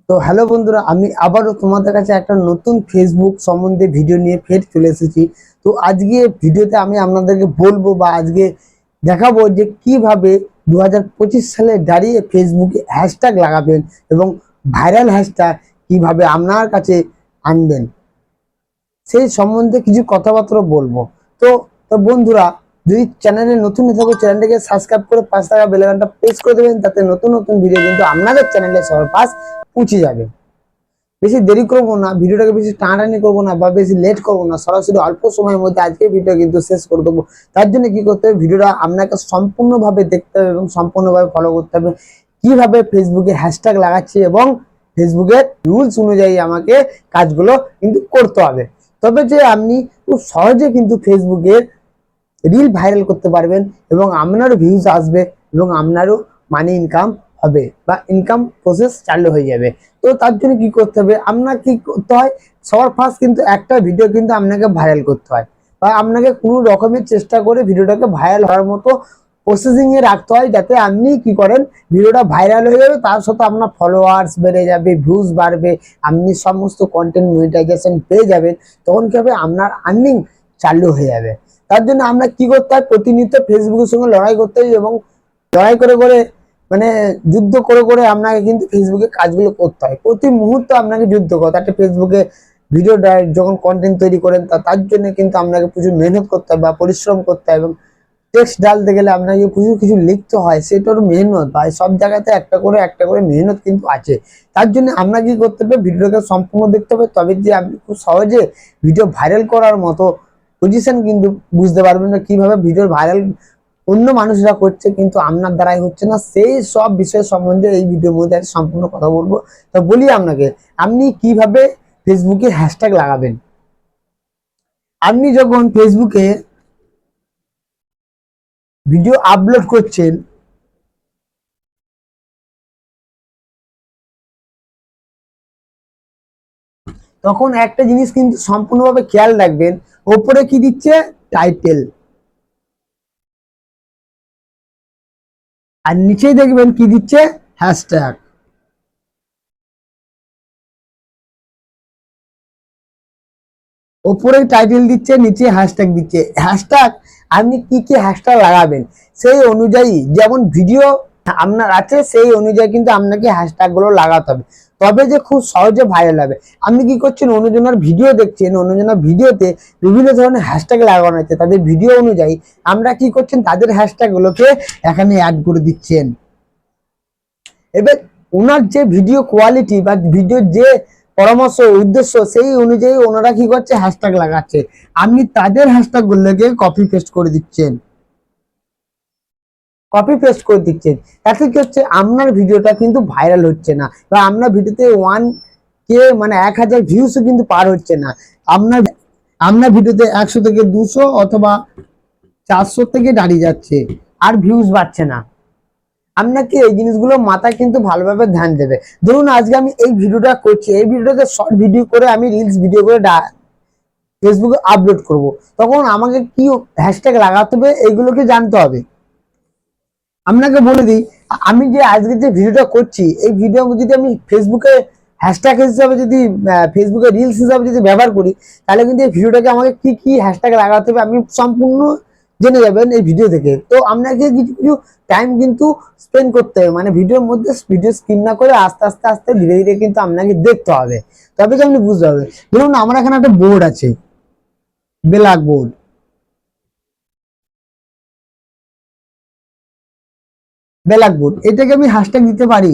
তো হ্যালো বন্ধুরা, আমি আবারও তোমাদের কাছে একটা নতুন ফেসবুক সম্বন্ধে ভিডিও নিয়ে ফের চলে এসেছি। তো আজকে ভিডিওতে আমি আপনাদেরকে বলবো বা আজকে দেখাবো যে কিভাবে 2025 সালে দাঁড়িয়ে ফেসবুকে হ্যাশট্যাগ লাগাবেন এবং ভাইরাল হ্যাশট্যাগ কিভাবে আপনার কাছে আনবেন, সেই সম্বন্ধে কিছু কথাবার্তা বলবো। তো তো বন্ধুরা, যদি চ্যানেলে নতুন হয়ে থাকো চ্যানেলটাকে সাবস্ক্রাইব করে পাশে থাকা বেল আইকনটা প্রেস করে দেবেন, যাতে নতুন নতুন ভিডিও কিন্তু আপনাদের চ্যানেলে সবার পাশ পৌঁছে যাবে। বেশি দেরি করবো না, ভিডিওটাকে বেশি টানাটানি করবো না বা বেশি লেট করবো না, সরাসরি অল্প সময়ের মধ্যে আজকে ভিডিও কিন্তু শেষ করে দেবো। তার জন্য কি করতে হবে, ভিডিওটা আপনাকে সম্পূর্ণভাবে দেখতে হবে এবং সম্পূর্ণভাবে ফলো করতে হবে কিভাবে ফেসবুকে হ্যাশট্যাগ লাগাচ্ছি এবং ফেসবুকের রুলস অনুযায়ী আমাকে কাজগুলো কিন্তু করতে হবে। তবে যে আপনি খুব সহজে কিন্তু ফেসবুকের রিল ভাইরাল করতে পারবেন এবং আপনারও ভিউজ আসবে এবং আপনারও মানি ইনকাম হবে বা ইনকাম প্রসেস চালু হয়ে যাবে। তো তার জন্য কি করতে হবে, আপনার কি করতে হয়, সবার ফার্স্ট কিন্তু একটা ভিডিও কিন্তু আপনাকে ভাইরাল করতে হয় বা আপনাকে কোনো রকমের চেষ্টা করে ভিডিওটাকে ভাইরাল হওয়ার মতো প্রসেসিং এ রাখতে হয়, যাতে আপনি কি করেন ভিডিওটা ভাইরাল হয়ে যাবে, তার সাথে আপনার ফলোয়ার্স বেড়ে যাবে, ভিউজ বাড়বে, আপনি সমস্ত কন্টেন্ট মনিটাইজেশন পেয়ে যাবেন। তখন কি হবে, আপনার আর্নিং চালু হয়ে যাবে। তার জন্য আমরা কি করতে হয়, প্রতিনিয়ত ফেসবুকের সঙ্গে লড়াই করতে হয় এবং লড়াই করে করে মানে যুদ্ধ করে করে আপনাকে কিন্তু ফেসবুকে কাজগুলো করতে হয়। প্রতি মুহূর্তে আপনাকে যুদ্ধ করতে হয়। ফেসবুকে ভিডিও যখন কন্টেন্ট তৈরি করেন তার জন্য কিন্তু আপনাকে প্রচুর মেহনত করতে হয় বা পরিশ্রম করতে হয় এবং টেক্সট ডালতে গেলে আপনাকে প্রচুর কিছু লিখতে হয়, সেটারও মেহনত হয়। সব জায়গাতে একটা করে মেহনত কিন্তু আছে। তার জন্য আমরা কি করতে হবে, ভিডিওটাকে সম্পূর্ণ দেখতে হবে, তবে যে আপনি খুব সহজে ভিডিও ভাইরাল করার মতো পজিশন কিন্তু বুঝতে পারবেন না, কিভাবে ভিডিও ভাইরাল অন্য মানুষরা করছে কিন্তু আপনার দ্বারাই হচ্ছে না, সেই সব বিষয় সম্বন্ধে এই ভিডিওর মধ্যে সম্পূর্ণ কথা বলবো। তো বলি আপনাকে, আপনি কিভাবে ফেসবুকে হ্যাশট্যাগ লাগাবেন। আপনি যখন ফেসবুকে ভিডিও আপলোড করছেন, তখন একটা জিনিস কিন্তু সম্পূর্ণভাবে খেয়াল রাখবেন, ওপরে কি দিচ্ছে, টাইটেল, আর নিচেই দেখবেন কি দিচ্ছে, হ্যাশট্যাগ। ওপরে টাইটেল দিচ্ছে, নিচে হ্যাশট্যাগ দিচ্ছে। হ্যাশট্যাগ আপনি কি কি হ্যাশট্যাগ লাগাবেন সেই অনুযায়ী, যেমন ভিডিও আপনার আছে সেই অনুযায়ী কিন্তু আপনাকে হ্যাশট্যাগ গুলো লাগাতে হবে, তবে যে খুব সহজে ভাইরাল হবে। আপনি কি করছেন, অন্যজনের ভিডিও দেখছেন, অন্যজনের ভিডিওতে বিভিন্ন ধরনের হ্যাশট্যাগ লাগানো আছে, তাদের ভিডিও অনুযায়ী আমরা কি করছেন, তাদের হ্যাশট্যাগ গুলোকে এখানে অ্যাড করে দিচ্ছেন। এবার ওনার যে ভিডিও কোয়ালিটি বা ভিডিও যে পরামর্শ উদ্দেশ্য, সেই অনুযায়ী ওনারা কি করছে, হ্যাশট্যাগ লাগাচ্ছে, আপনি তাদের হ্যাশট্যাগ গুলোকে কপি পেস্ট করে দিচ্ছেন, তাতে কি হচ্ছে, আপনার ভিডিওটা কিন্তু ভাইরাল হচ্ছে না বা আপনার ভিডিওতে 1K মানে 1000 ভিউসও কিন্তু পার হচ্ছে না। আপনার আপনার ভিডিওতে 100 থেকে 200 অথবা 400 থেকে দাঁড়িয়ে যাচ্ছে, আর ভিউজ বাড়ছে না। আপনাকে এই জিনিসগুলো মাথায় কিন্তু ভালোভাবে ধ্যান দেবে। ধরুন আজকে আমি এই ভিডিওটা করছি, এই ভিডিওটাতে শর্ট ভিডিও করে আমি রিলস ভিডিও করে ফেসবুকে আপলোড করব, তখন আমাকে কি হ্যাশট্যাগ লাগাতে হবে এইগুলোকে জানতে হবে। আপনাকে বলে দিই, আমি যে আজকে যে ভিডিওটা করছি, এই ভিডিও যদি আমি ফেসবুকে হ্যাশট্যাগ হিসাবে যদি ফেসবুকে রিলস হিসাবে যদি ব্যবহার করি, তাহলে কিন্তু এই ভিডিওটাকে আমাকে কি কি হ্যাশট্যাগ লাগাতে হবে আপনি সম্পূর্ণ জেনে যাবেন এই ভিডিও থেকে। তো আপনাকে কিছু কিছু টাইম কিন্তু স্পেন্ড করতে হবে, মানে ভিডিওর মধ্যে ভিডিও স্কিপ না করে আস্তে আস্তে আস্তে ধীরে ধীরে কিন্তু আপনাকে দেখতে হবে, তবে যে আপনি বুঝতে হবে। ধরুন আমার এখানে একটা বোর্ড আছে, ব্ল্যাক বোর্ড, এটাকে আমি হ্যাশট্যাগ দিতে পারি,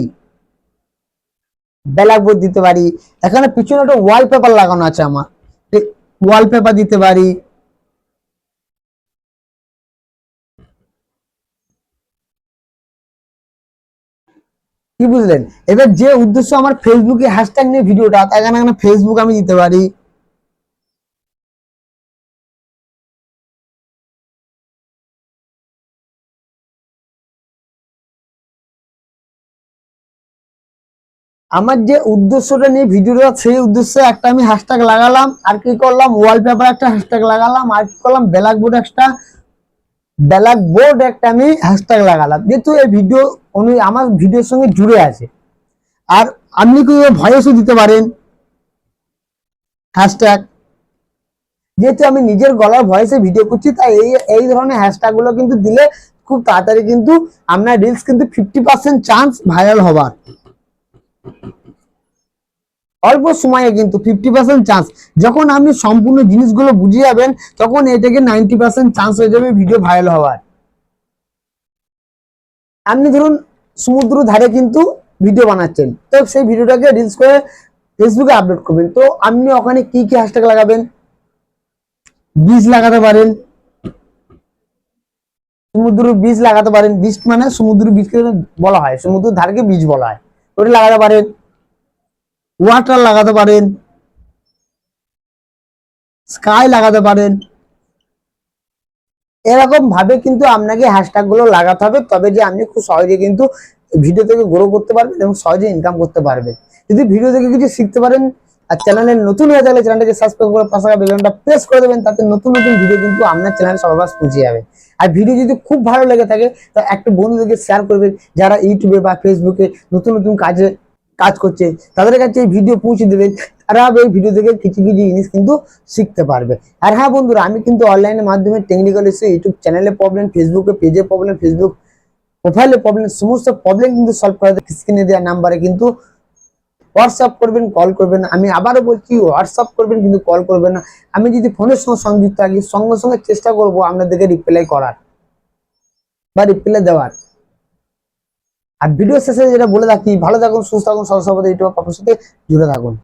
ব্ল্যাকবোর্ড দিতে পারি। এখানে পিছনে একটা ওয়ালপেপার লাগানো আছে আমার, ওয়ালপেপার দিতে পারি। কি বুঝলেন, এবার যে উদ্দেশ্য আমার ফেসবুকে হ্যাশট্যাগ নিয়ে ভিডিওটা, এখানে এখানে ফেসবুক আমি দিতে পারি। আমার যে উদ্দেশ্যটা নিয়ে ভিডিওটা, সেই উদ্দেশ্যে একটা আমি হ্যাশট্যাগ লাগালাম, আর কি করলাম, ওয়ালপেপার একটা হ্যাশট্যাগ লাগালাম, আর কি করলাম, ব্ল্যাক বোর্ড একটা আমি হ্যাশট্যাগ লাগালাম, যেহেতু এই ভিডিও আমার ভিডিওর সঙ্গে জুড়ে আছে। আর আপনি কি ভয়েসও দিতে পারেন হ্যাশট্যাগ। যেহেতু আমি নিজের গলার ভয়েসে ভিডিও করছি, তাই এই এই ধরনের হ্যাশট্যাগ গুলো কিন্তু দিলে খুব তাড়াতাড়ি কিন্তু আপনার রিলস কিন্তু 50% চান্স ভাইরাল হবার। অল্প সময়ে কিন্তু 50% চান্স। যখন আপনি সম্পূর্ণ জিনিসগুলো বুঝে যাবেন, তখন এটাকে 90% চান্স হয়ে যাবে ভিডিও ভাইরাল হওয়ার। আপনি ধরুন সমুদ্র ধারে কিন্তু ভিডিও বানাচ্ছেন, তো সেই ভিডিওটাকে রিলস করে ফেসবুকে আপলোড করবেন। তো আপনি ওখানে কি কি হ্যাশট্যাগ লাগাবেন? বীজ লাগাতে পারেন, সমুদ্র বীজ লাগাতে পারেন। বীজ মানে সমুদ্র বীজকে বলা হয়, সমুদ্রের ধারকে বীজ বলা হয়, ওটা লাগাতে পারেন। ওয়াটার লাগাতে পারেন, স্কাই লাগাতে পারেন। এরকম ভাবে কিন্তু আপনাকে হ্যাশট্যাগ গুলো লাগাতে হবে, তবে যে আপনি খুব সহজে কিন্তু ভিডিও থেকে গ্রো করতে পারবেন এবং সহজে ইনকাম করতে পারবেন। যদি ভিডিও থেকে কিছু শিখতে পারেন আর চ্যানেলে নতুন হয়ে থাকলে চ্যানেলটাকে সাবস্ক্রাইব করে পাশে থাকা বেল আইকনটা প্রেস করে দেবেন, তাতে নতুন নতুন ভিডিও কিন্তু আপনার চ্যানেলে সবার আগে পৌঁছে যাবে। আর ভিডিও যদি খুব ভালো লেগে থাকে, তো একটা বন্ধুদেরকে শেয়ার করবেন যারা ইউটিউবে বা ফেসবুকে নতুন নতুন কাজ করছে, তাদের কাছে এই ভিডিও পৌঁছে দেবেন। তারা এই ভিডিও থেকে কিছু কিছু জিনিস কিন্তু শিখতে পারবে। আর হ্যাঁ বন্ধুরা, আমি কিন্তু অনলাইনের মাধ্যমে টেকনিক্যাল ইস্যু, ইউটিউব চ্যানেলে প্রবলেম, ফেসবুকে পেজে প্রবলেম, ফেসবুক প্রোফাইলে প্রবলেম, সমস্ত প্রবলেম কিন্তু সলভ করে দেয়। স্ক্রিনে দেওয়া নাম্বারে কিন্তু হোয়াটসঅ্যাপ করবেন, কল করবেন। আমি আবারও বলছি, হোয়াটসঅ্যাপ করবেন কিন্তু কল করবেন না। আমি যদি ফোনের সঙ্গে সংযুক্ত থাকি, সঙ্গে সঙ্গে চেষ্টা করবো আপনাদেরকে রিপ্লাই করার বা রিপ্লাই দেওয়ার। আর ভিডিও শেষে যেটা বলে থাকি, ভালো থাকুন, সুস্থ থাকুন, সবার সাথে ইউটিউব সাথে জুড়ে থাকুন।